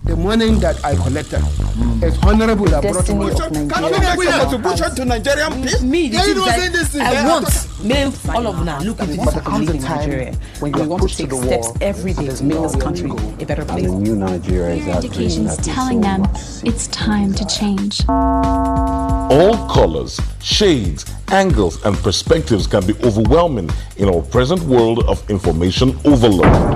the money that I collected is honorable that brought to contribution to Nigerian people. Me, I want all of now look into this happening in Nigeria. We want to take steps every day to make this country a better place. And the new Nigeria is indications telling them it's time to change. All colors, shades, angles, and perspectives can be overwhelming in our present world of information overload.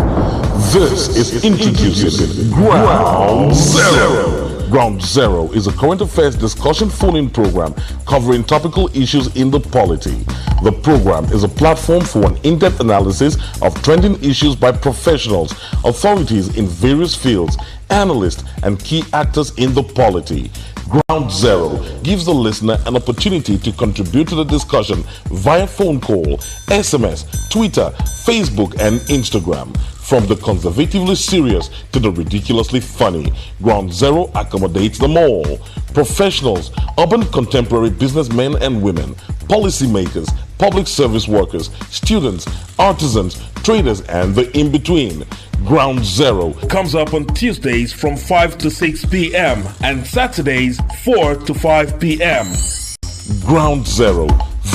This is introducing Ground Zero. Ground Zero is a current affairs discussion phone-in program covering topical issues in the polity. The program is a platform for an in-depth analysis of trending issues by professionals, authorities in various fields, analysts, and key actors in the polity. Ground Zero gives the listener an opportunity to contribute to the discussion via phone call, SMS, Twitter, Facebook, and Instagram. From the conservatively serious to the ridiculously funny, Ground Zero accommodates them all. Professionals, urban contemporary businessmen and women, policymakers, public service workers, students, artisans, traders, and the in-between. Ground Zero comes up on Tuesdays from 5 to 6 p.m. and Saturdays 4 to 5 p.m. Ground Zero.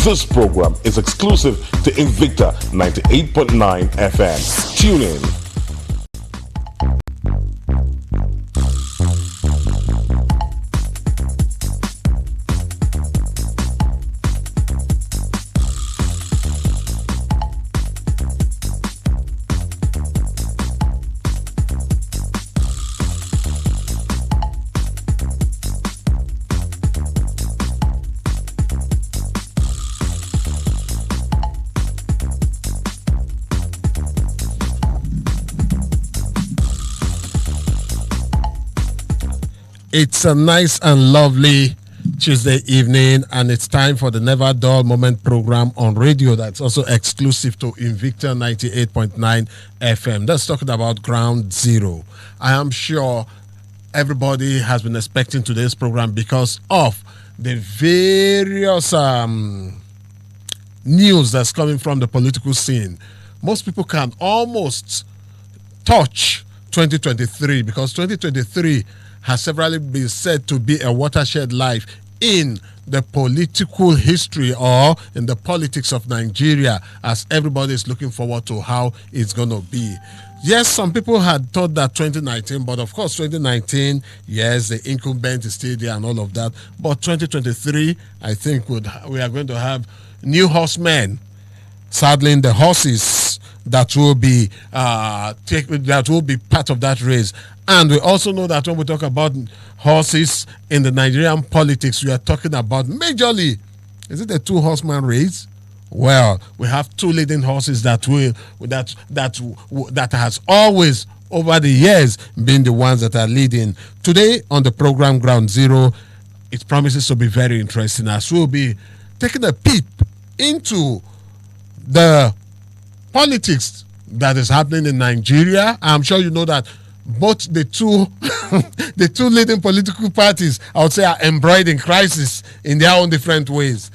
This program is exclusive to Invicta 98.9 FM. Tune in. It's a nice and lovely Tuesday evening, and it's time for the Never Dull Moment program on radio that's also exclusive to Invicta 98.9 FM. That's talking about Ground Zero. I am sure everybody has been expecting today's program because of the various news that's coming from the political scene. Most people can almost touch 2023 because 2023 has severally been said to be a watershed life in the political history or in the politics of Nigeria, as everybody is looking forward to how it's going to be. Yes, some people had thought that 2019, but of course 2019, yes, the incumbent is still there and all of that. But 2023, I think we are going to have new horsemen saddling the horses that will be part of that race. And we also know that when we talk about horses in the Nigerian politics, we are talking about majorly, is it a two-horseman race? Well, we have two leading horses that has always over the years been the ones that are leading. Today on the program Ground Zero, it promises to be very interesting as we'll be taking a peep into the politics that is happening in Nigeria. I'm sure you know that both the two the two leading political parties, I would say, are embroiled in crisis in their own different ways.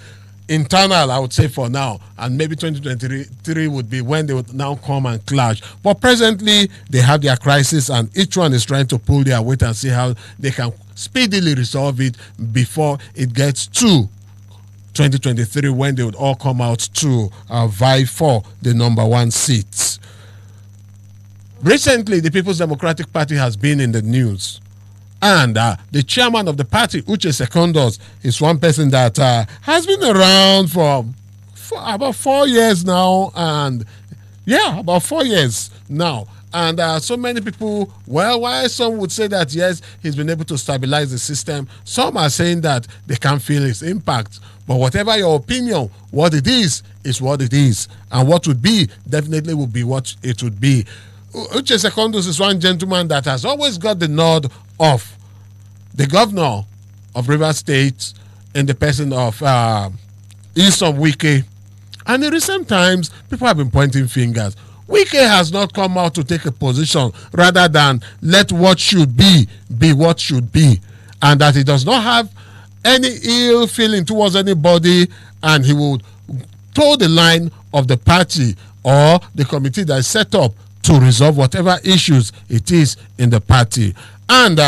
Internal, I would say, for now, and maybe 2023 would be when they would now come and clash. But presently, they have their crisis, and each one is trying to pull their weight and see how they can speedily resolve it before it gets to 2023, when they would all come out to vie for the number one seats. Recently, the People's Democratic Party has been in the news. And the chairman of the party, Secondus, is one person that has been around for about 4 years now. And yeah, about 4 years now. And so many people, well, while some would say that, yes, he's been able to stabilize the system, some are saying that they can't feel his impact. But whatever your opinion, what it is what it is. And what would be, definitely would be what it would be. Secondus is one gentleman that has always got the nod of the governor of Rivers State in the person of Usman Wike. And in recent times, people have been pointing fingers. Wike has not come out to take a position rather than let what should be what should be. And that he does not have any ill feeling towards anybody, and he will toe the line of the party or the committee that is set up to resolve whatever issues it is in the party. And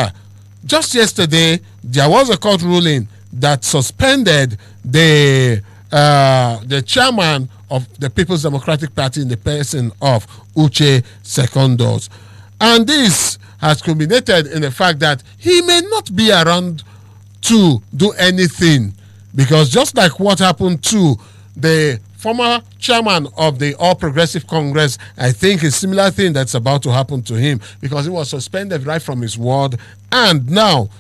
just yesterday, there was a court ruling that suspended the chairman of the People's Democratic Party in the person of Uche Secondus. And this has culminated in the fact that he may not be around to do anything, because just like what happened to the former chairman of the All Progressive Congress, I think a similar thing that's about to happen to him, because he was suspended right from his ward, and now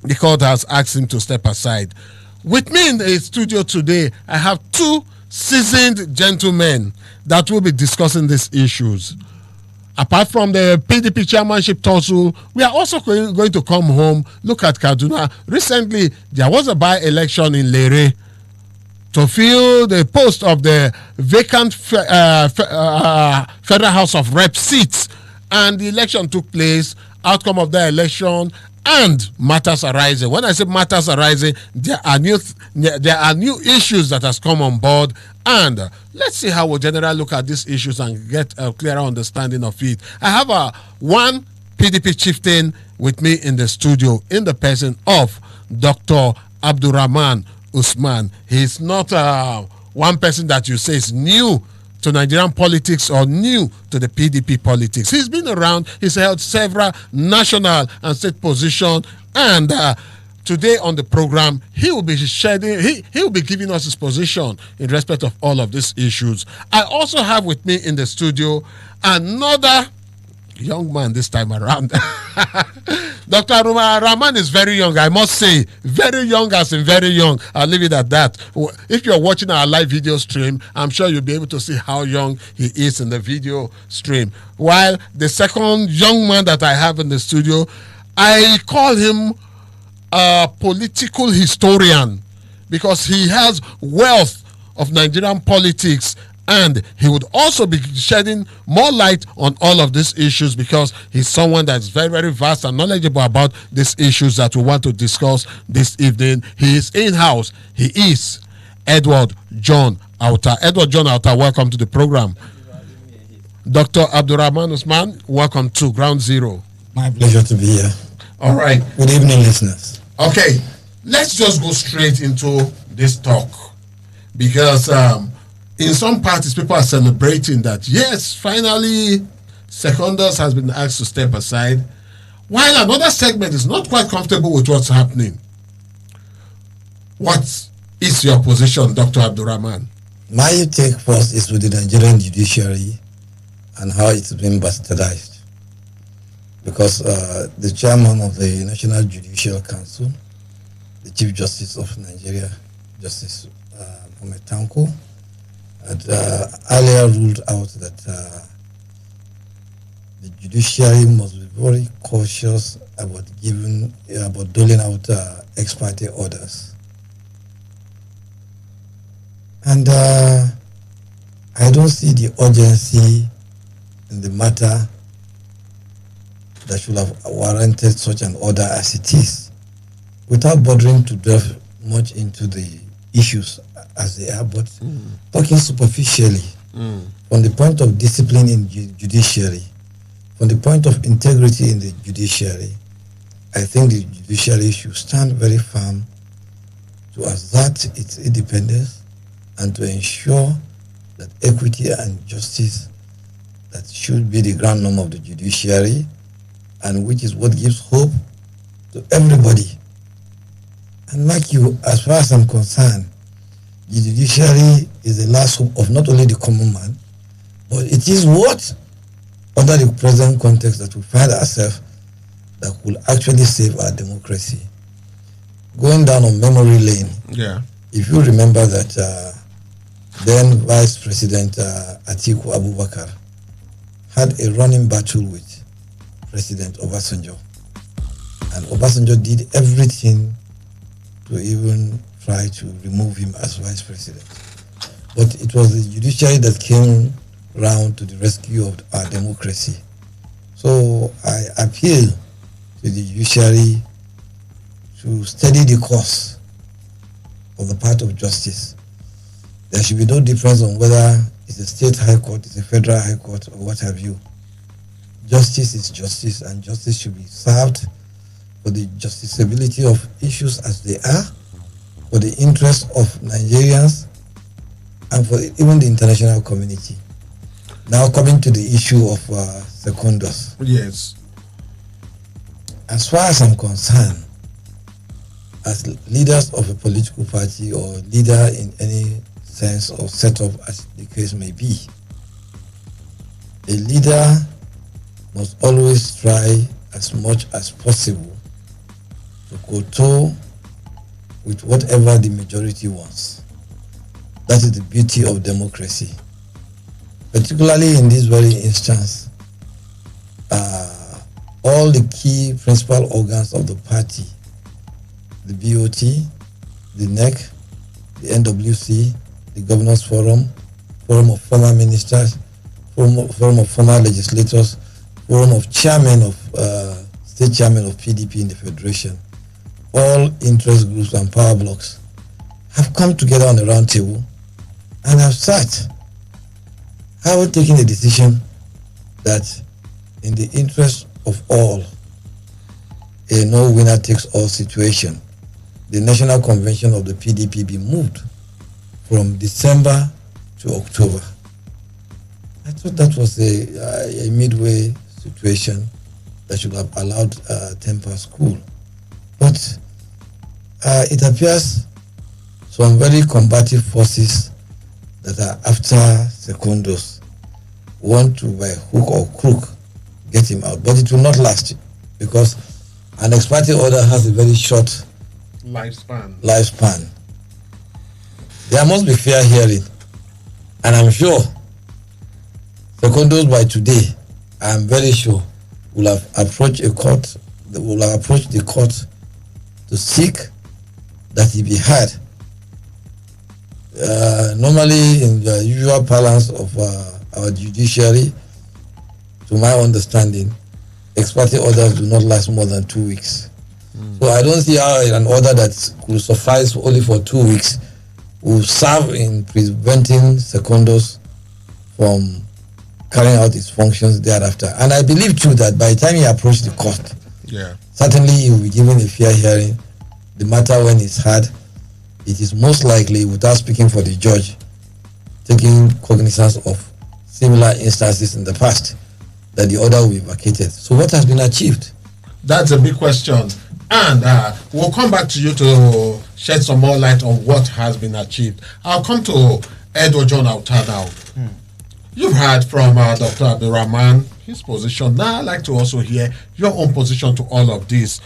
the court has asked him to step aside. With me in the studio today, I have two seasoned gentlemen that will be discussing these issues. Apart from the PDP chairmanship tussle, we are also going to come home, look at Kaduna. Recently, there was a by-election in Lere to fill the post of the vacant Federal House of Rep seats. And the election took place, outcome of the election, and matters arising. When I say matters arising, there are new issues that has come on board, and let's see how we generally look at these issues and get a clearer understanding of it. I have one PDP chieftain with me in the studio in the person of Dr. Abdulrahaman Usman. He's not one person that you say is new to Nigerian politics or new to the PDP politics. He's been around, he's held several national and state positions, and today on the program, he will be shedding, he will be giving us his position in respect of all of these issues. I also have with me in the studio another young man this time around. Dr. Abdulrahaman is very young, I must say. Very young as in very young. I'll leave it at that. If you're watching our live video stream, I'm sure you'll be able to see how young he is in the video stream. While the second young man that I have in the studio, I call him a political historian, because he has wealth of Nigerian politics, and he would also be shedding more light on all of these issues, because he's someone that's very, very vast and knowledgeable about these issues that we want to discuss this evening. He is in-house. He is Edward John Auta. Edward John Auta, welcome to the program. Dr. Abdulrahaman Usman, welcome to Ground Zero. My pleasure to be here. All right. Good evening, listeners. Okay, let's just go straight into this talk, because in some parties, people are celebrating that, yes, finally, Secondus has been asked to step aside, while another segment is not quite comfortable with what's happening. What is your position, Dr. Abdulrahaman? My take first is with the Nigerian judiciary and how it's been bastardized. Because the chairman of the National Judicial Council, the Chief Justice of Nigeria, Justice Mohammed Tanko, had earlier ruled out that the judiciary must be very cautious about doling out ex parte orders. And I don't see the urgency in the matter that should have warranted such an order as it is, without bothering to delve much into the issues as they are, but talking superficially from the point of discipline in judiciary, from the point of integrity in the judiciary, I think the judiciary should stand very firm to assert its independence and to ensure that equity and justice that should be the ground norm of the judiciary, and which is what gives hope to everybody. And like you, as far as I'm concerned, the judiciary is the last hope of not only the common man, but it is what, under the present context that we find ourselves, that will actually save our democracy. Going down on memory lane, if you remember that then Vice President Atiku Abubakar had a running battle with President Obasanjo, and Obasanjo did everything to even try to remove him as vice president. But it was the judiciary that came round to the rescue of our democracy. So I appeal to the judiciary to steady the course of the path of justice. There should be no difference on whether It's a state high court, it's a federal high court, or what have you. Justice is justice, and justice should be served for the justiciability of issues as they are, for the interest of Nigerians, and for even the international community. Now coming to the issue of Secondus. Yes. As far as I'm concerned, as leaders of a political party or leader in any sense or setup as the case may be, a leader must always try as much as possible to kowtow with whatever the majority wants. That is the beauty of democracy. Particularly in this very instance, all the key principal organs of the party, the BOT, the NEC, the NWC, the Governors Forum, Forum of Former Ministers, Forum of Former Legislators, Forum of Chairmen of State Chairmen of PDP in the Federation, all interest groups and power blocks have come together on a round table and have sat, have taken a decision that in the interest of all, a no winner takes all situation, the National Convention of the PDP be moved from December to October. I thought that was a midway situation that should have allowed tempers cool. But it appears some very combative forces that are after Secondus want to, by hook or crook, get him out. But it will not last, because an ex parte order has a very short lifespan. There must be fair hearing, and I'm sure Secondus by today, I'm very sure, will have approached the court to seek that he be heard. Normally, in the usual parlance of our judiciary, to my understanding, ex parte orders do not last more than 2 weeks. So I don't see how an order that could suffice only for 2 weeks will serve in preventing Secondus from carrying out his functions thereafter. And I believe too that by the time he approached the court, certainly he will be given a fair hearing. The matter, when it's heard, it is most likely, without speaking for the judge, taking cognizance of similar instances in the past, that the order will be vacated. So what has been achieved? That's a big question. And we'll come back to you to shed some more light on what has been achieved. I'll come to Edward John Auta now. You've heard from Dr. Abdulrahaman, his position. Now I'd like to also hear your own position to all of this,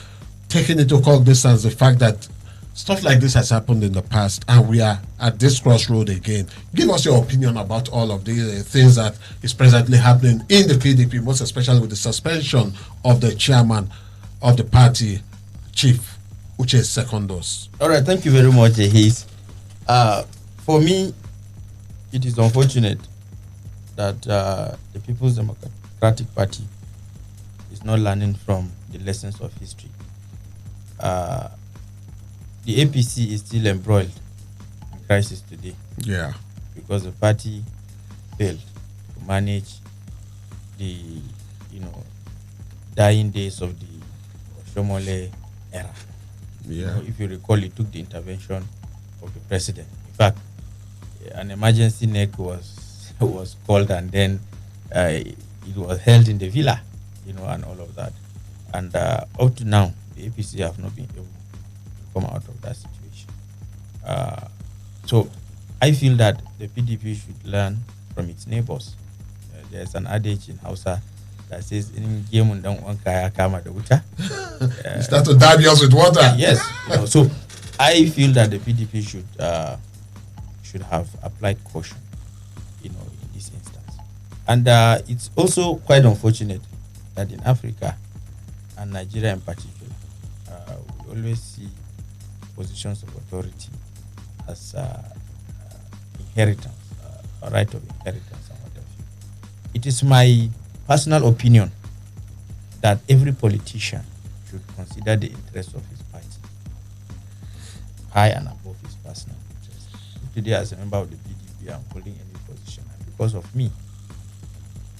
taking into cognizance the fact that stuff like this has happened in the past and we are at this crossroad again. Give us your opinion about all of the things that is presently happening in the PDP, most especially with the suspension of the chairman of the party, Chief, which is Secondus. All right, thank you very much, Ehis. For me, it is unfortunate that the People's Democratic Party is not learning from the lessons of history. The APC is still embroiled in crisis today. Yeah. Because the party failed to manage the, dying days of the Shomole era. Yeah. If you recall, it took the intervention of the president. In fact, an emergency NEC was called, and then it was held in the villa, and all of that. And up to now, the APC have not been able to come out of that situation. So I feel that the PDP should learn from its neighbors. There's an adage in Hausa that says, start to dab yours with water. Yes. So I feel that the PDP should have applied caution, in this instance. And it's also quite unfortunate that in Africa, and Nigeria in particular, we always see positions of authority as inheritance, a right of inheritance and what have you. It is my personal opinion that every politician should consider the interests of his party high and above his personal interests. Today, as a member of the PDP, I'm holding any position, I because of me,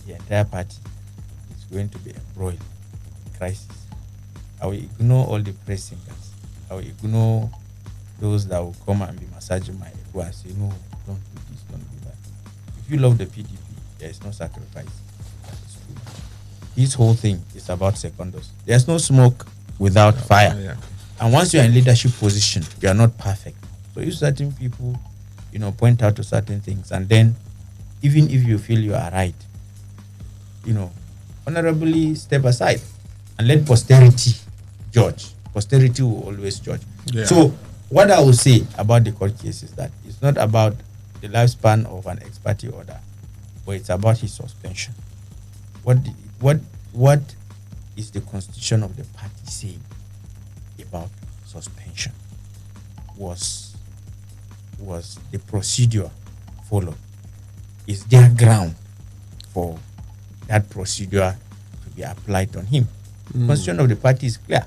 the entire party is going to be embroiled in crisis. I will ignore all the press singers. I will ignore those that will come and be massaging my ego and say, no, don't do this, don't do that. If you love the PDP, there is no sacrifice. That is true. This whole thing is about Secondus. There's no smoke without fire. Yeah. And once you are in leadership position, you are not perfect. So if certain people, point out to certain things, and then even if you feel you are right, honorably step aside and let posterity judge. Posterity will always judge. Yeah. So what I will say about the court case is that it's not about the lifespan of an ex parte order, but it's about his suspension. What is the constitution of the party saying about suspension? Was the procedure followed? Is there ground for that procedure to be applied on him? The constitution of the party is clear.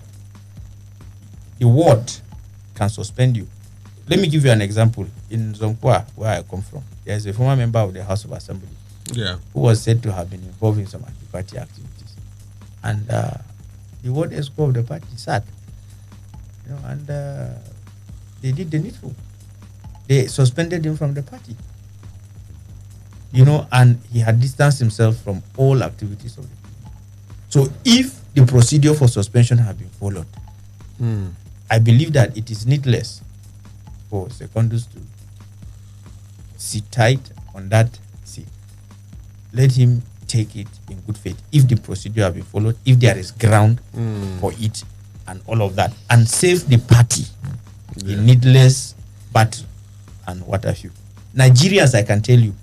The ward can suspend you. Let me give you an example. In Zonkwa, where I come from, there is a former member of the House of Assembly who was said to have been involved in some anti-party activities. And the ward escort of the party sat, and they did the needful. They suspended him from the party. And he had distanced himself from all activities of the party. So if the procedure for suspension had been followed, I believe that it is needless for Secondus to sit tight on that seat. Let him take it in good faith if the procedure has been followed, if there is ground for it, and all of that, and save the party in needless battle and what have you. Nigerians, I can tell you,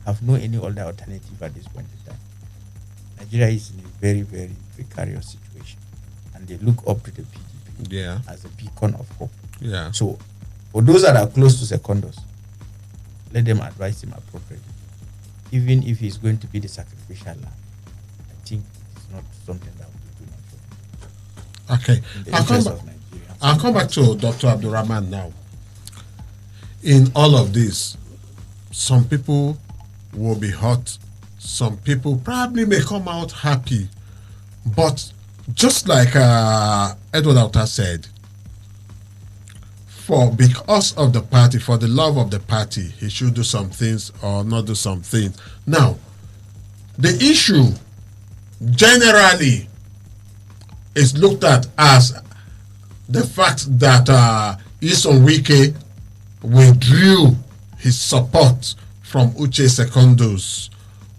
have no any other alternative at this point in time. Nigeria is in a very, very precarious situation, and they look up to the PDP as a beacon of hope. Yeah. So, for those that are close to Secondus, let them advise him appropriately. Even if he's going to be the sacrificial lamb, I think it's not something that will be too much. Okay. I'll come back to Dr. Abdulrahaman now. In all of this, some people will be hurt. Some people probably may come out happy. But just like Edward Auta said, because of the party, for the love of the party, he should do some things or not do some things. Now, the issue generally is looked at as the fact that Nyesom Wike withdrew his support from Uche Secondus.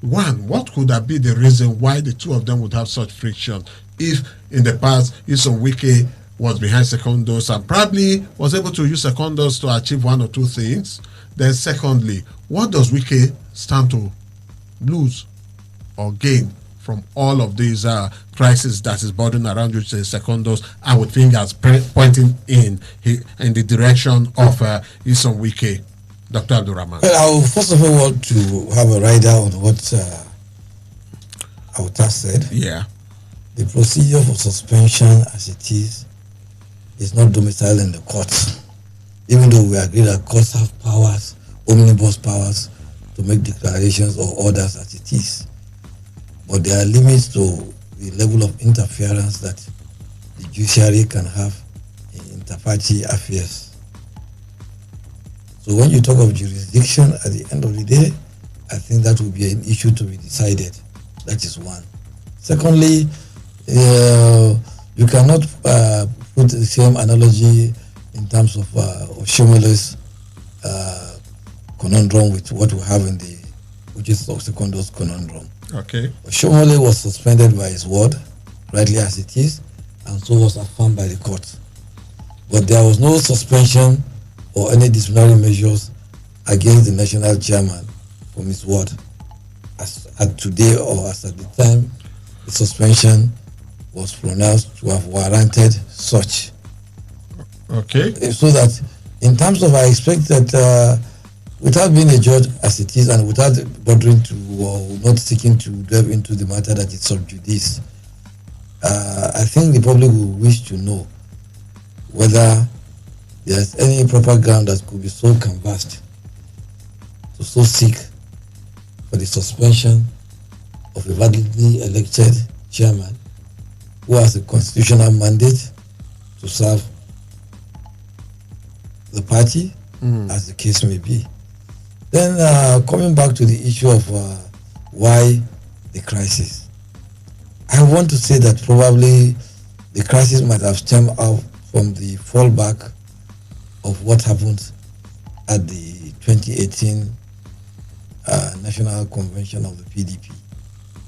One, what could have been the reason why the two of them would have such friction if in the past Nyesom Wike was behind Secondus and probably was able to use Secondus to achieve one or two things? Then secondly, what does Wike stand to lose or gain from all of these crises that is burdened around Uche Secondus and with fingers pointing in the direction of Nyesom Wike? Dr. Abdulrahaman. Well, I first of all want to have a rider on what Auta said. Yeah. The procedure for suspension as it is not domiciled in the courts. Even though we agree that courts have powers, omnibus powers, to make declarations or orders as it is. But there are limits to the level of interference that the judiciary can have in interparty affairs. So when you talk of jurisdiction, at the end of the day, I think that will be an issue to be decided. That is one. Secondly, you cannot put the same analogy in terms of Oshomole's conundrum with what we have in the Uche Secondus conundrum. Okay. Oshomole was suspended by his word, rightly as it is, and so was affirmed by the court. But there was no suspension or any disciplinary measures against the national chairman from his word as at today or as at the time the suspension was pronounced to have warranted such. Okay. So that in terms of, I expect that without being a judge as it is and without bothering to or not seeking to delve into the matter that is sub judice, I think the public will wish to know whether there's any proper ground that could be so canvassed to so seek for the suspension of a validly elected chairman who has a constitutional mandate to serve the party, as the case may be. Then coming back to the issue of why the crisis, I want to say that probably the crisis might have stemmed out from the fallback of what happened at the 2018 National Convention of the PDP,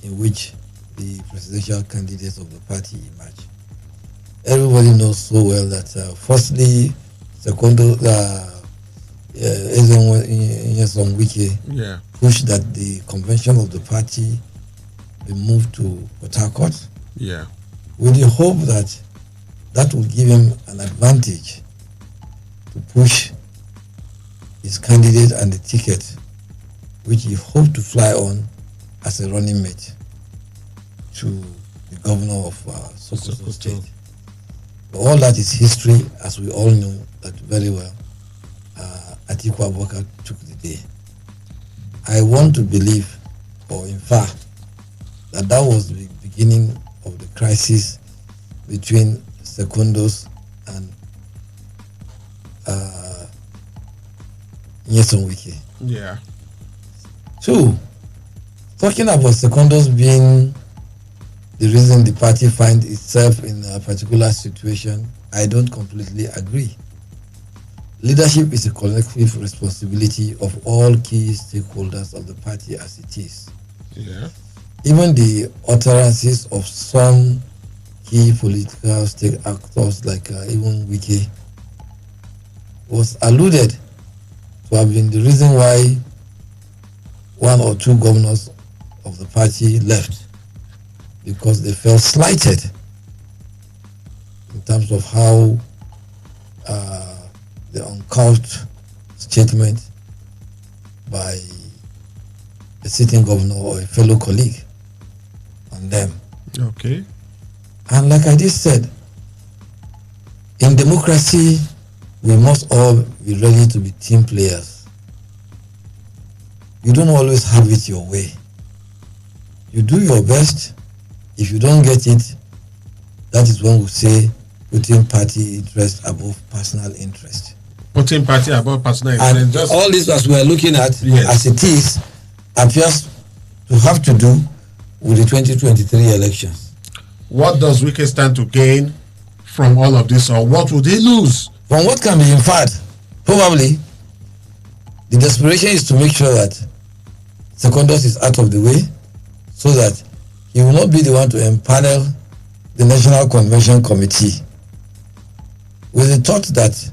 in which the presidential candidates of the party emerged. Everybody knows so well that firstly, Secondus, Wike pushed that the convention of the party be moved to Port Harcourt, with the hope that that would give him an advantage to push his candidate and the ticket, which he hoped to fly on as a running mate to the governor of Sokoto State. But all that is history, as we all know that very well. Atiku Abubakar took the day. I want to believe, or in fact, that was the beginning of the crisis between Secondus and Nyesom Wike. Yeah. Two, talking about Secondus being the reason the party finds itself in a particular situation, I don't completely agree. Leadership is a collective responsibility of all key stakeholders of the party as it is. Yeah. Even the utterances of some key political stake actors like even Wike was alluded to have been the reason why one or two governors of the party left, because they felt slighted in terms of how the uncouth statement by a sitting governor or a fellow colleague on them. Okay. And like I just said, in democracy, we must all be ready to be team players. You don't always have it your way. You do your best. If you don't get it, that is when we say putting party interest above personal interest. Putting party above personal interest. And just all this as we are looking at, as it is, appears to have to do with the 2023 elections. What does Wike stand to gain from all of this, or what would he lose? From what can be inferred, probably the desperation is to make sure that Secondus is out of the way, so that he will not be the one to empanel the National Convention Committee, with the thought that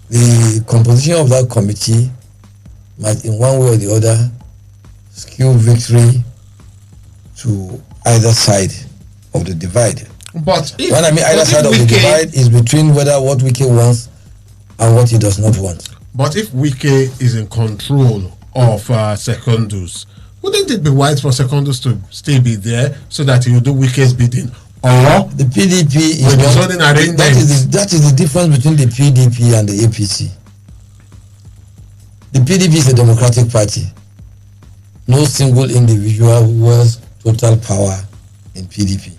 the composition of that committee might in one way or the other skew victory to either side of the divide. But if, when I mean either side of the divide is between whether what Wike wants and what he does not want. But if Wike is in control of Secondus, wouldn't it be wise for Secondus to still be there so that he will do Wike's bidding? Or the PDP is that is the difference between the PDP and the APC. The PDP is a democratic party. No single individual wields total power in PDP.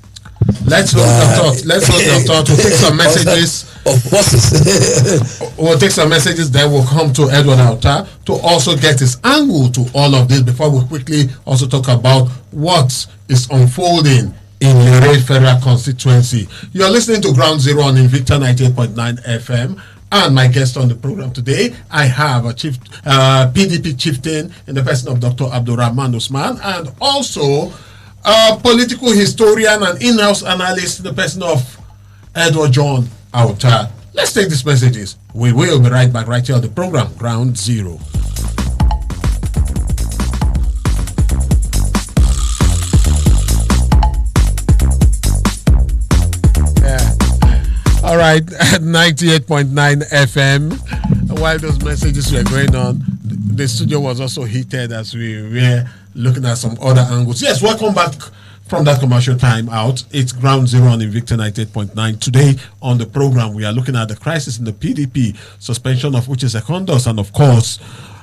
Let's hold your thought. Let's hold your thought. We'll take some messages. Of forces. We'll take some messages. Then we'll come to Edward Auta to also get his angle to all of this before we quickly also talk about what is unfolding in Lere Federal Constituency. You're listening to Ground Zero on Invicta 98.9 FM. And my guest on the program today, I have a PDP chieftain in the person of Dr. Abdulrahaman Usman, and also a political historian and in-house analyst in the person of Edward John Auta. Let's take these messages. We will be right back right here on the program, Ground Zero. All right, at 98.9 FM. While those messages were going on, the studio was also heated as we were looking at some other angles. Yes, welcome back from that commercial time out. It's Ground Zero on Invicta 98.9. Today on the program, we are looking at the crisis in the PDP, suspension of which is Secondus, and of course,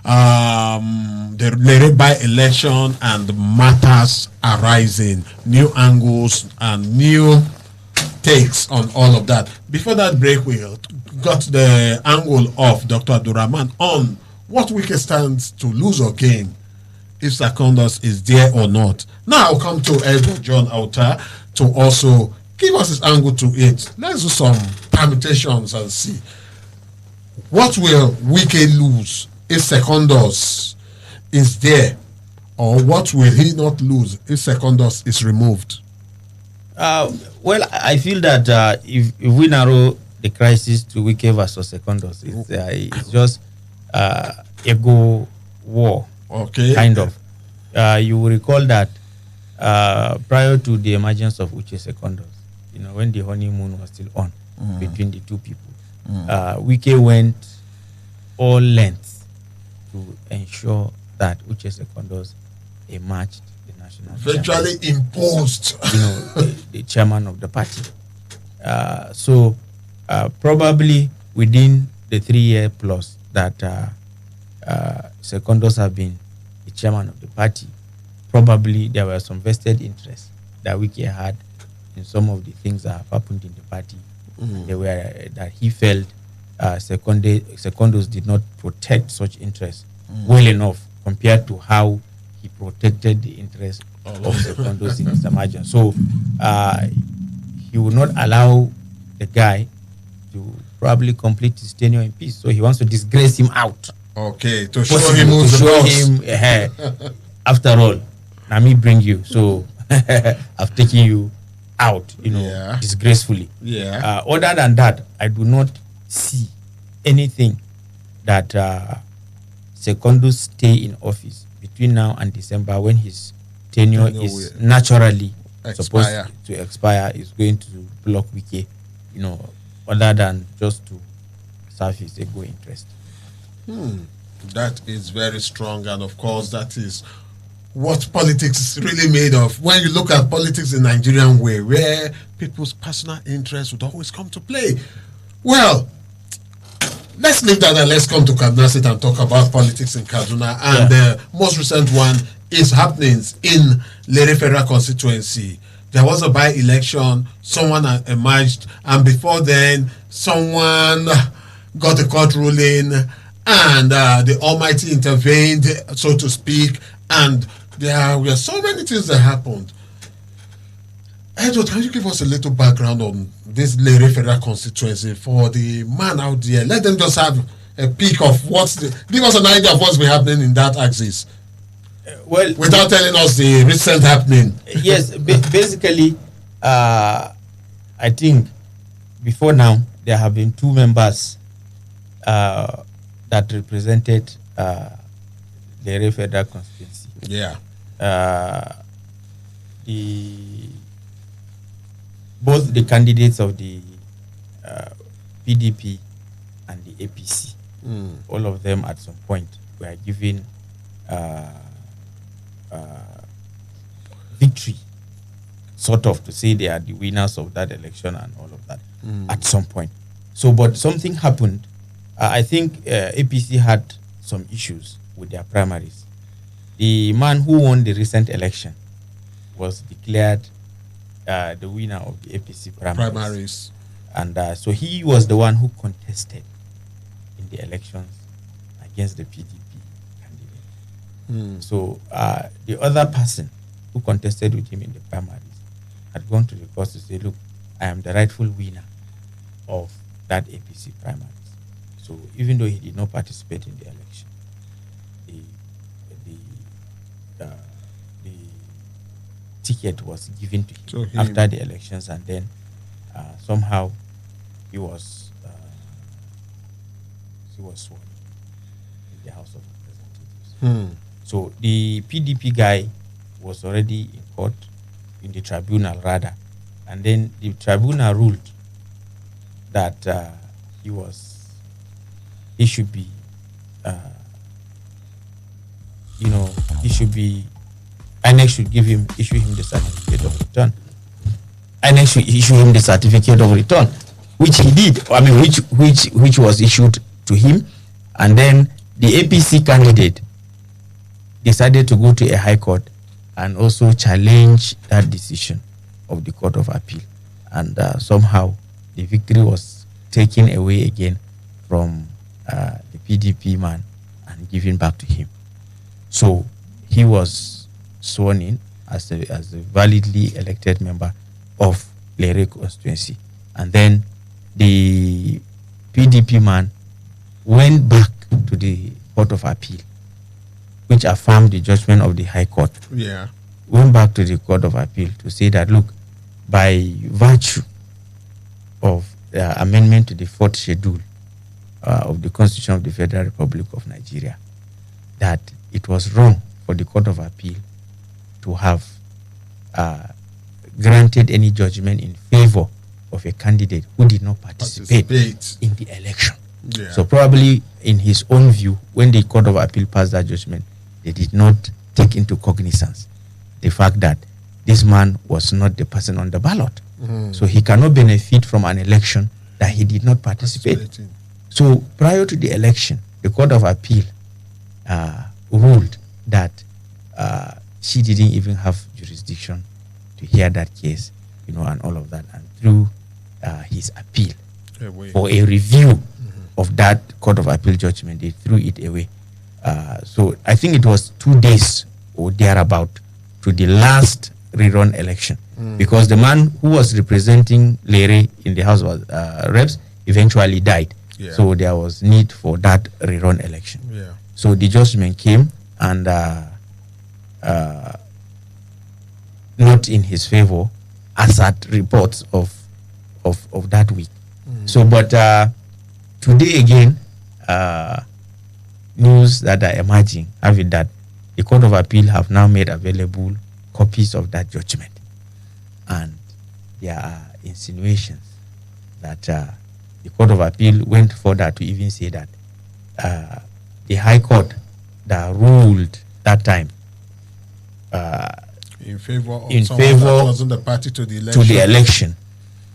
the Lere by-election and matters arising, new angles and new takes on all of that. Before that break, we got the angle of Dr. Abdulrahaman on what Wike stands to lose or gain if Secondus is there or not. Now I'll come to Edward John Auta to also give us his angle to it. Let's do some permutations and see. What will Wike lose if Secondus is there? Or what will he not lose if Secondus is removed? Well, I feel that if we narrow the crisis to Wike versus Secondus, it's just ego war. Okay. Kind of. You will recall that prior to the emergence of Uche Secondus, when the honeymoon was still on between the two people, Wike went all lengths to ensure that Uche Secondus emerged the national virtually imposed the chairman of the party. So probably within the 3-year plus that Secondus have been the chairman of the party, probably there were some vested interests that Wike had in some of the things that have happened in the party. They were that he felt Secondus did not protect such interests well enough compared to how he protected the interests of Secondus in his emergence. So he would not allow the guy to probably complete his tenure in peace. So he wants to disgrace him out. Okay, to show him who's the boss. After all, let me bring you. So I've taken you out, disgracefully. Yeah. Other than that, I do not see anything that Secondus stay in office between now and December, when his tenure is naturally supposed to expire, is going to block Wike, other than just to serve his ego interest. That is very strong, and of course that is what politics is really made of. When you look at politics in Nigerian way, where people's personal interests would always come to play. Well, let's leave that and let's come to Kaduna State and talk about politics in Kaduna. And the most recent one is happenings in Lere Federal Constituency. There was a by-election, someone emerged, and before then, someone got a court ruling, and the Almighty intervened, so to speak, and there were so many things that happened. Edward, can you give us a little background on this Lere Federal Constituency for the man out there? Let them just have a peek of give us an idea of what's been happening in that axis. Well, without telling us the recent happening. Yes, basically, I think before now there have been two members that represented the Federal Constituency. Yeah. Both the candidates of the PDP and the APC, all of them at some point were given victory, sort of, to say they are the winners of that election and all of that at some point. So, but something happened. I think APC had some issues with their primaries. The man who won the recent election was declared the winner of the APC primaries. And so he was the one who contested in the elections against the PDP candidate. So the other person who contested with him in the primaries had gone to the court to say, look, I am the rightful winner of that APC primaries. So even though he did not participate in the election, the ticket was given to him after the elections, and then somehow he was sworn in the House of Representatives. So the PDP guy was already in court, in the tribunal rather, and then the tribunal ruled that he should be INEC should issue him the certificate of return. INEC should issue him the certificate of return, which he did. I mean, which was issued to him, and then the APC candidate decided to go to a high court and also challenge that decision of the Court of Appeal. And somehow the victory was taken away again from the PDP man and given back to him. So he was sworn in as a validly elected member of Lere constituency. And then the PDP man went back to the Court of Appeal, which affirmed the judgment of the High Court. Yeah. Went back to the Court of Appeal to say that, look, by virtue of amendment to the 4th schedule of the Constitution of the Federal Republic of Nigeria, that it was wrong for the Court of Appeal to have granted any judgment in favor of a candidate who did not participate in the election. Yeah. So probably in his own view, when the Court of Appeal passed that judgment, they did not take into cognizance the fact that this man was not the person on the ballot. So he cannot benefit from an election that he did not participate. So prior to the election, the Court of Appeal ruled that she didn't even have jurisdiction to hear that case, and all of that. And through his appeal for a review of that Court of Appeal judgment, they threw it away. So I think it was 2 days or thereabout to the last rerun election, because the man who was representing Lere in the House of Reps eventually died. Yeah. So there was need for that rerun election. Yeah. So the judgment came and not in his favor, as at reports of that week. So, but today again, news that are emerging have it that the Court of Appeal have now made available copies of that judgment, and there are insinuations that the Court of Appeal went further to even say that the High Court that ruled that time in favor of that wasn't the party to the election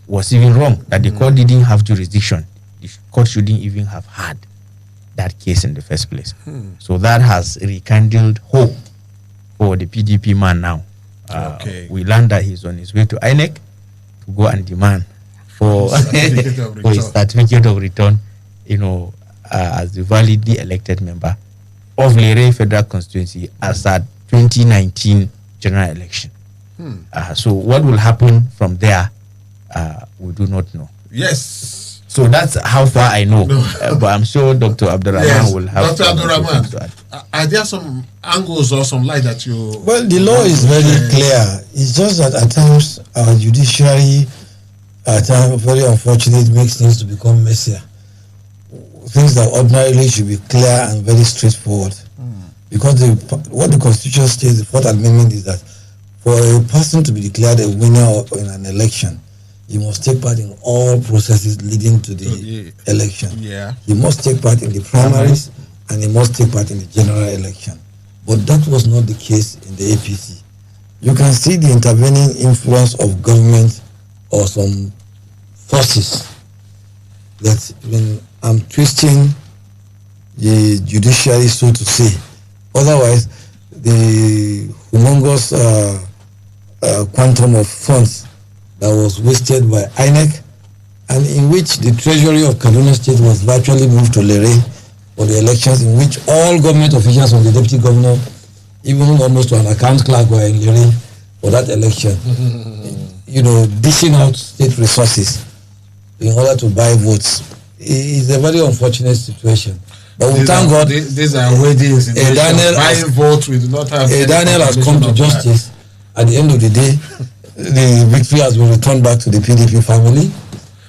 was even wrong, that the court didn't have jurisdiction. The court shouldn't even have had that case in the first place. So that has rekindled hope for the PDP man now. We learned that he's on his way to INEC to go and demand for his certificate of return, as the validly elected member of Lere Federal Constituency as at 2019 general election. So what will happen from there, we do not know. Yes. So that's how far I know. But I'm sure Dr. Abdulrahaman will have. Dr. Abdulrahaman, are there some angles or some light that you... Well, the law is very clear. It's just that at times our judiciary, at times, very unfortunate, makes things to become messier. Things that ordinarily should be clear and very straightforward. Because what the Constitution states, the 4th Amendment, is that for a person to be declared a winner in an election, he must take part in all processes leading to the election. Yeah. He must take part in the primaries and he must take part in the general election. But that was not the case in the APC. You can see the intervening influence of government or some forces that I'm twisting the judiciary, so to say. Otherwise, the humongous quantum of funds that was wasted by INEC, and in which the treasury of Kaduna State was virtually moved to Lere for the elections, in which all government officials from the deputy governor, even almost to an account clerk, were in Lere for that election. Dishing out state resources in order to buy votes. It's a very unfortunate situation. But we thank God. These are weddings. Buying votes, we do not have. Daniel has come to justice. At the end of the day, the victory has been returned back to the PDP family,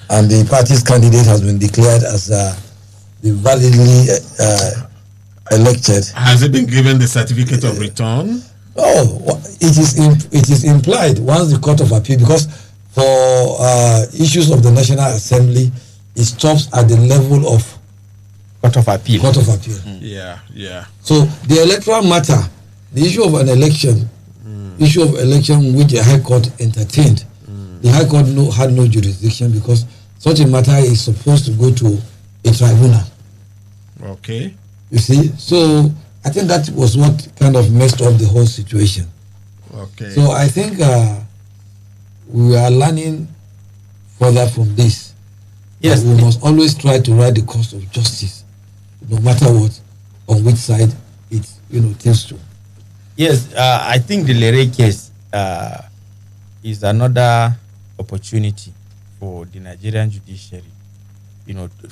and the party's candidate has been declared as the validly elected. Has it been given the certificate of return? Oh, it is implied once the Court of Appeal, because for issues of the National Assembly, it stops at the level of Court of Appeal. Yeah. So the electoral matter, the issue of an election, which the High Court entertained, the High Court had no jurisdiction, because such a matter is supposed to go to a tribunal. Okay. You see, so I think that was what kind of messed up the whole situation. Okay. So I think we are learning further from this. Yes, we must always try to ride the course of justice, no matter what, on which side it tilts to. Yes, I think the Lere case is another opportunity for the Nigerian judiciary,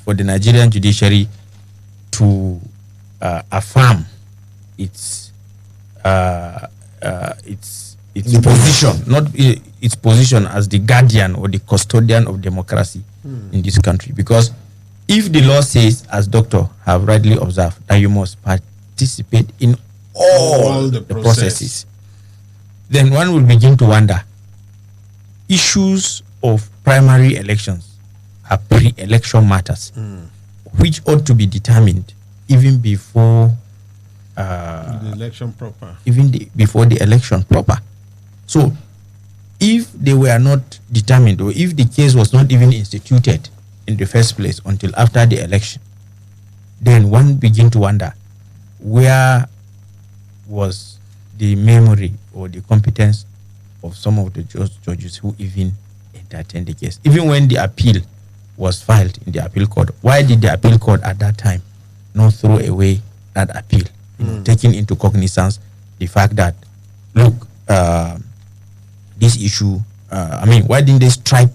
for the Nigerian judiciary to affirm its position, not its position as the guardian or the custodian of democracy in this country. Because if the law says, as doctor have rightly observed, that you must participate in all the processes, then one will begin to wonder, issues of primary elections are pre-election matters, which ought to be determined even before the election proper. Before the election proper. So, if they were not determined, or if the case was not even instituted in the first place until after the election, then one begin to wonder, where was the memory or the competence of some of the judges who even entertained the case? Even when the appeal was filed in the appeal court, why did the appeal court at that time not throw away that appeal, taking into cognizance the fact that, look, this issue, why didn't they strike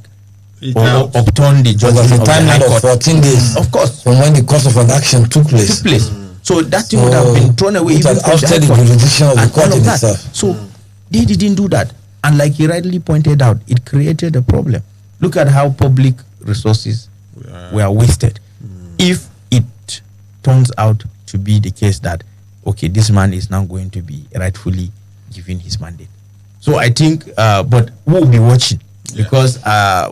or upturn the judgment of the High Court? 14 days. Of course. From when the course of an action took place. So that thing would have been thrown away. It has ousted the jurisdiction of the court in itself. So they didn't do that. And like he rightly pointed out, it created a problem. Look at how public resources were wasted. If it turns out to be the case that, okay, this man is now going to be rightfully given his mandate. So I think, but we'll be watching, because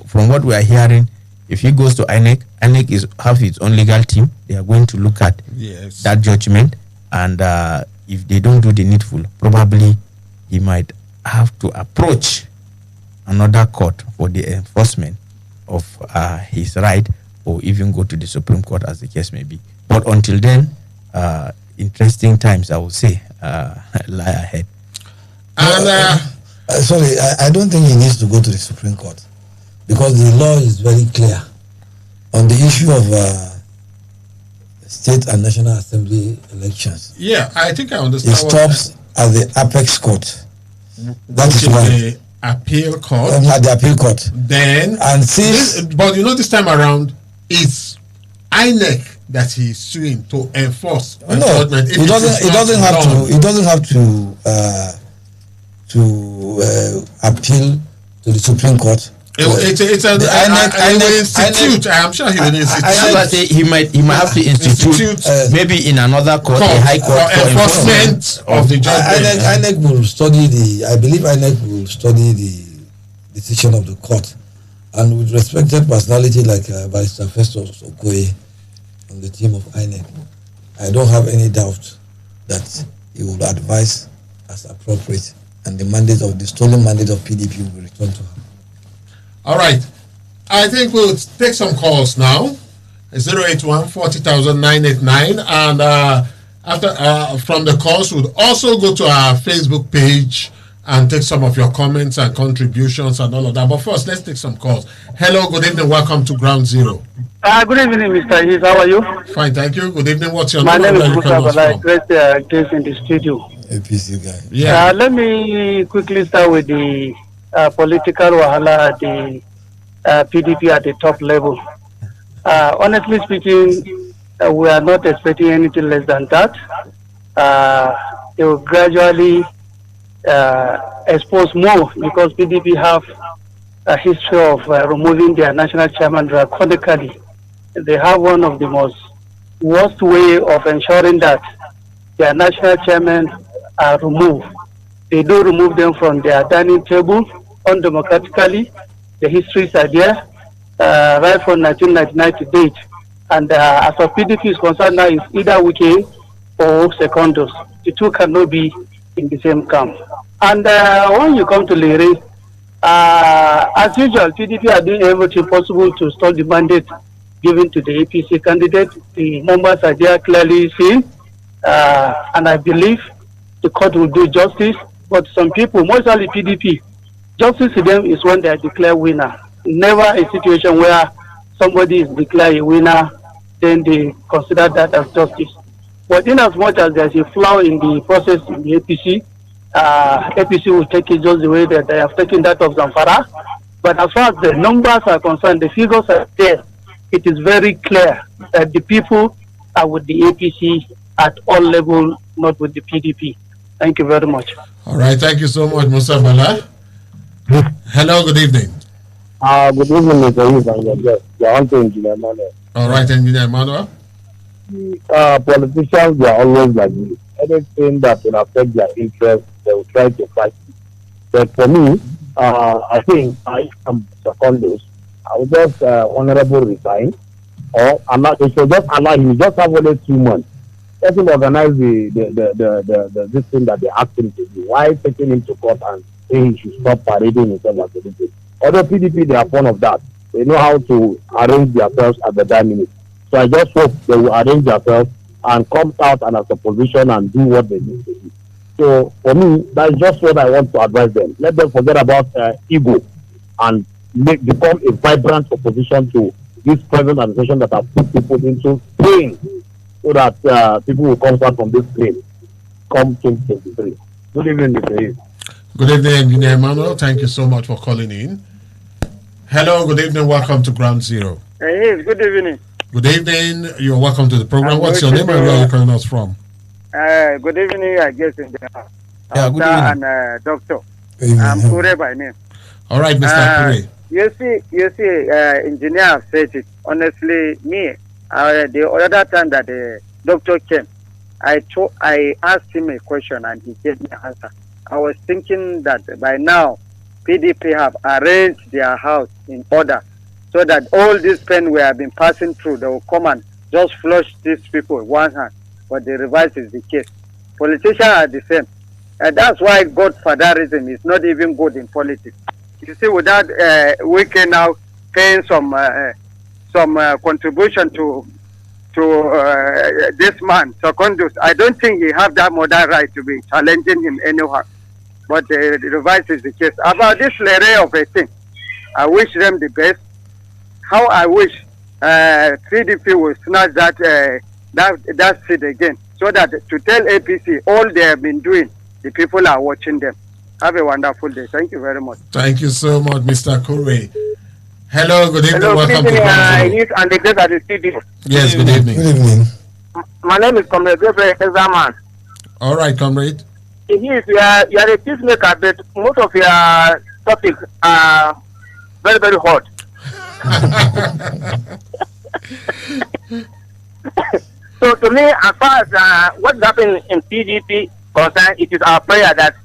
from what we are hearing, if he goes to INEC, INEC have its own legal team. They are going to look at that judgment, and if they don't do the needful, probably he might have to approach another court for the enforcement of his right, or even go to the Supreme Court, as the case may be. But until then, interesting times, I would say, lie ahead. And sorry, I don't think he needs to go to the Supreme Court, because the law is very clear on the issue of state and national assembly elections. Yeah, I think I understand. It stops at the apex court. That is why the appeal court. At the appeal court. Then, and since, but this time around, it's INEC that he's suing to enforce the judgment. He doesn't have to appeal to the Supreme Court. It's an institute. I'm sure he will institute. He might have to institute maybe in another court, a high court, for enforcement of the judgment. INEC will study I believe INEC will study the decision of the court, and with respected personality like Barrister Festus Okoye on the team of INEC, I don't have any doubt that he will advise as appropriate, and the stolen mandate of PDP will return to him. All right. I think we'll take some calls now. 081 40,000 989. And after from the calls, we'll also go to our Facebook page and take some of your comments and contributions and all of that. But first, let's take some calls. Hello, good evening. Welcome to Ground Zero. Good evening, Mr. Ehis. How are you? Fine, thank you. Good evening. What's your name? My name is Musa. Great guest in the studio. APC guy. Yeah. Let me quickly start with the political wahala at the PDP at the top level. Honestly speaking, we are not expecting anything less than that. They will gradually expose more, because PDP have a history of removing their national chairman draconically. They have one of the most worst way of ensuring that their national chairmen are removed. They do remove them from their dining table undemocratically. The histories are there, right from 1999 to date. And as far as PDP is concerned now, it's either Wike or Secondus. The two cannot be in the same camp. And when you come to Lere, as usual, PDP are doing everything possible to stop the mandate given to the APC candidate. The numbers are there clearly seen. and I believe the court will do justice. But some people, mostly PDP, justice to them is when they are declared winner. Never a situation where somebody is declared a winner, then they consider that as justice. But in as much as there's a flaw in the process in the APC, APC will take it just the way that they have taken that of Zamfara. But as far as the numbers are concerned, the figures are there. It is very clear that the people are with the APC at all levels, not with the PDP. Thank you very much. All right, thank you so much, Musa Bala. Hello, good evening. Good evening, Mr. Usman. You're on to Engineer Emmanuel. All right, Engineer Emmanuel. Politicians, they are always like this. Anything that will affect their interests, they will try to fight it. But for me, I think I am Secondus. I will just honorable resign, or they should just allow him. Just have only 2 months. Let him organize this thing that they asked him to do. Why taking him to court and saying he should stop parading himself as a leader? Other PDP, they are fond of that. They know how to arrange themselves at the time minute. So I just hope they will arrange themselves and come out and as a position and do what they need to do. So for me, that's just what I want to advise them. Let them forget about ego and become a vibrant opposition to this present administration that have put people into pain, so that people will come out from this pain come 2023. Good evening, Mr. Ehis. Good evening, Engineer Emmanuel. Thank you so much for calling in. Hello, good evening. Welcome to Ground Zero. Hey, good evening. Good evening. You're welcome to the program. What's your name and where are you calling us from? Good evening, I guess, in the good evening. And Doctor. I'm Kure by name. All right, Mr. Kure. You see, engineer said it. Honestly, me, the other time that the doctor came, I asked him a question and he gave me an answer. I was thinking that by now, PDP have arranged their house in order so that all this pain we have been passing through, they will come and just flush these people with one hand. But the reverse is the case. Politicians are the same. And that's why godfatherism is not even good in politics. You see, without we can now paying some contribution to this man, Secondus, I don't think he have that moral right to be challenging him anyhow. But the reverse is the case. About this Lere of a thing, I wish them the best. How I wish PDP will snatch that seat again, so that to tell APC all they have been doing, the people are watching them. Have a wonderful day. Thank you very much. Thank you so much, Mr. Kure. Hello, good evening. Hello, welcome good evening, to Ground Zero. and the guest at the studio. Yes, good evening. Good evening. My name is Comrade Usman. All right, comrade. Yes, you are a peacemaker, but most of your topics are very, very hot. So to me, as far as what's happening in PDP concerned, it is our prayer that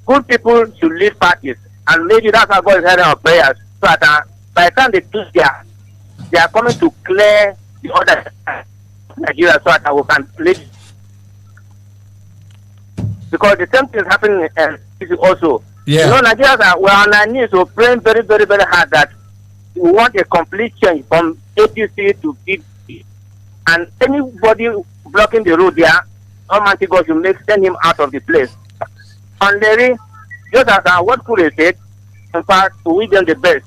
good people should lead parties, and maybe that's how God is hearing our prayers. So that by the time they do they are coming to clear the other Nigeria, so that we can lead. Because the same thing is happening in also. Yeah. You know, Nigerians we're on our knees, so praying very, very, very hard that we want a complete change from APC to PDP. And anybody blocking the road there, Almighty God should send him out of the place. And Lere, just as what Kure said, in fact, we wish them the best.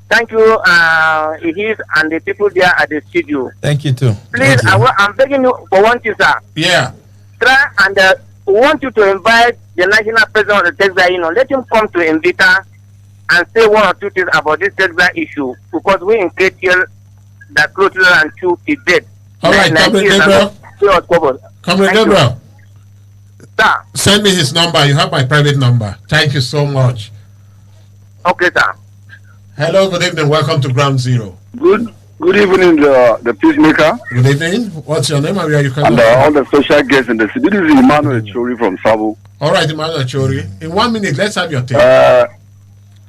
Thank you, Ehis and the people there at the studio. Thank you too. Please, I'm begging you for one thing, sir. Yeah. Try and we want you to invite the national president of the Texas, let him come to Invicta and say one or two things about this Texas issue, because we in KTL that close and two is dead. All right, Comrade Gabriel. Comrade Gabriel. Sir. Send me his number. You have my private number. Thank you so much. Okay, sir. Hello, good evening. Welcome to Ground Zero. Good evening, the peacemaker. Good evening. What's your name and where are you coming from? And all the special guests in the city. This is Emmanuel Chori from Sabo. All right, Emmanuel Chori. In 1 minute, let's have your take.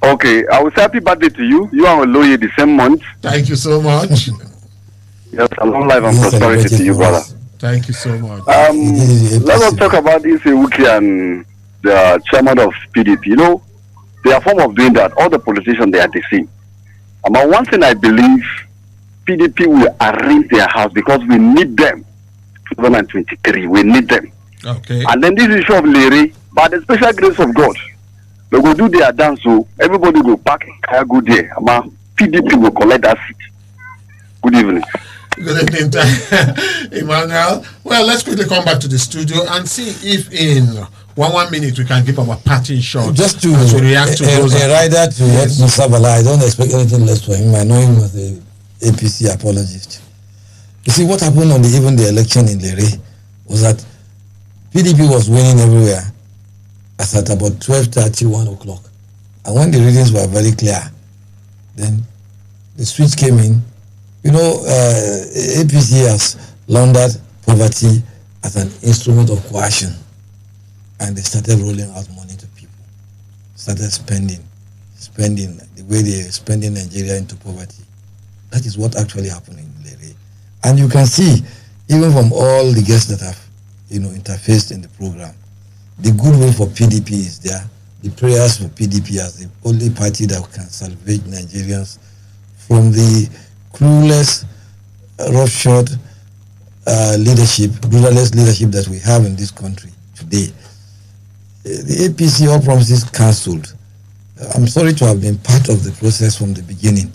Okay, I will say happy birthday to you. You are a lawyer the same month. Thank you so much. Yes, a long life and prosperity to you, brother. Thank you so much. Let us talk about this Wiki and the chairman of PDP. You know, they are form of doing that. All the politicians, they are the same. But one thing I believe, PDP will arrange their house because we need them to 2023. We need them. Okay. And then this issue of Lere, by the special grace of God, they go do their dance, so everybody go back and go there. PDP will collect that seat. Good evening. Good evening, Emmanuel. Well, let's quickly come back to the studio and see if in one minute we can give our parting shot. Just to react to those. A rider to what Musa Bala, I don't expect anything less from him. I know him as a APC apologist. You see, what happened on even the election in Lere was that PDP was winning everywhere as at about 12:30, 1 o'clock. And when the readings were very clear, then the switch came in. You know, APC has laundered poverty as an instrument of coercion. And they started rolling out money to people. Started spending the way they're spending Nigeria into poverty. That is what actually happened in Lere. And you can see, even from all the guests that have, interfaced in the program, the goodwill for PDP is there. The prayers for PDP as the only party that can salvage Nigerians from the clueless, roughshod leadership, brutalist leadership that we have in this country today. The APC all promises cancelled. I'm sorry to have been part of the process from the beginning,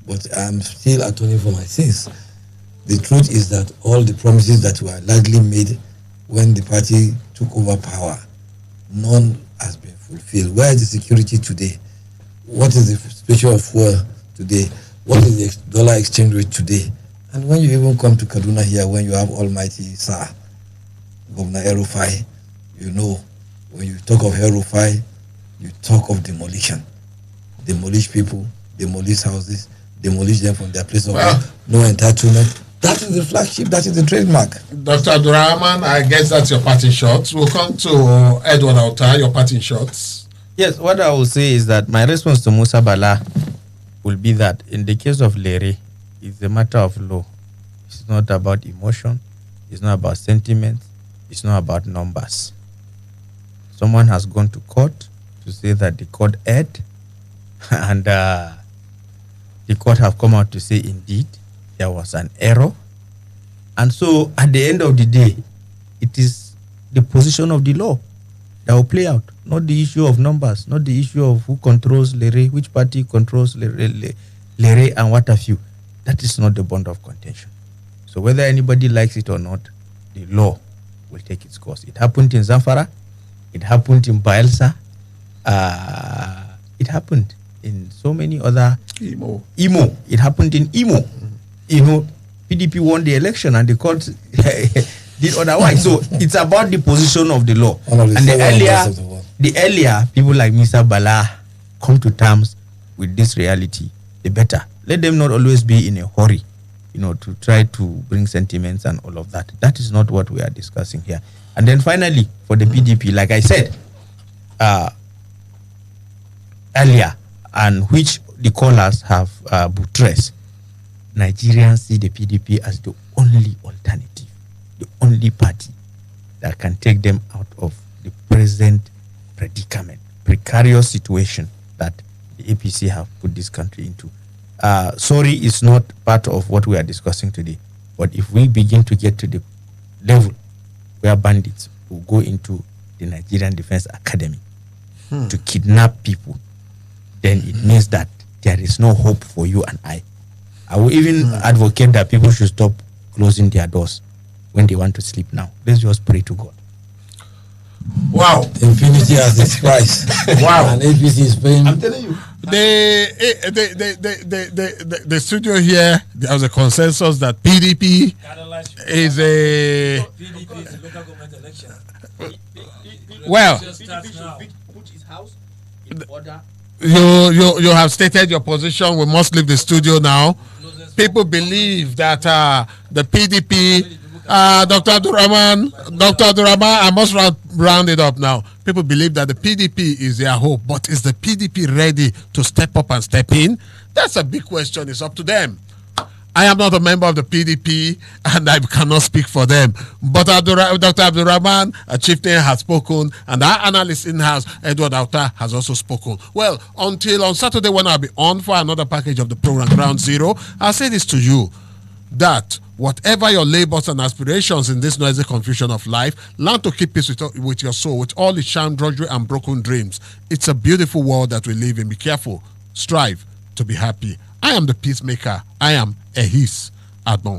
but I'm still atoning for my sins. The truth is that all the promises that were largely made when the party took over power, none has been fulfilled. Where is the security today? What is the situation of fuel today? What is the dollar exchange rate today? And when you even come to Kaduna here, when you have Almighty Sir, Governor El-Rufai, when you talk of El-Rufai, you talk of demolition. Demolish people, demolish houses, demolish them from their place of work, no entitlement. That is the flagship, that is the trademark. Dr. Abdulrahaman, I guess that's your parting shots. We'll come to Edward Auta, your parting shots. Yes, what I will say is that my response to Musa Bala will be that in the case of Lere, it's a matter of law. It's not about emotion. It's not about sentiment. It's not about numbers. Someone has gone to court to say that the court erred, and the court have come out to say indeed there was an error. And so at the end of the day, it is the position of the law that will play out, not the issue of numbers, not the issue of who controls Lere, which party controls Lere and what have you. That is not the bond of contention. So whether anybody likes it or not, the law will take its course. It happened in Zamfara. It happened in Bayelsa. It happened in so many other... Imo. It happened in Imo. PDP won the election and the court did otherwise. So it's about the position of the law. And the earlier people like Mr. Bala come to terms with this reality, the better. Let them not always be in a hurry, to try to bring sentiments and all of that. That is not what we are discussing here. And then finally, for the PDP, like I said earlier, and which the callers have buttressed, Nigerians see the PDP as the only alternative, the only party that can take them out of the present predicament, precarious situation that the APC have put this country into. Sorry, it's not part of what we are discussing today, but if we begin to get to the level where bandits will go into the Nigerian Defense Academy to kidnap people, then it means that there is no hope for you and I. I will even advocate that people should stop closing their doors when they want to sleep now. Let's just pray to God. Wow. Infinity has its price. Wow. And APC is paying. I'm telling you. The studio here, there was a consensus that PDP is a... PDP is a local government election. Well, Put his house in order. You have stated your position. We must leave the studio now. People believe that the PDP, Dr. Abdulrahaman, I must round it up now. People believe that the PDP is their hope, but is the PDP ready to step up and step in? That's a big question. It's up to them. I am not a member of the PDP and I cannot speak for them. But Dr. Abdulrahaman, a chieftain, has spoken, and our analyst in-house, Edward Auta, has also spoken. Well, until on Saturday when I'll be on for another package of the program Ground Zero, I'll say this to you. that whatever your labors and aspirations in this noisy confusion of life, learn to keep peace with your soul, with all its sham, drudgery, and broken dreams. It's a beautiful world that we live in. Be careful. Strive to be happy. I am the peacemaker. I am Ehis Agbon.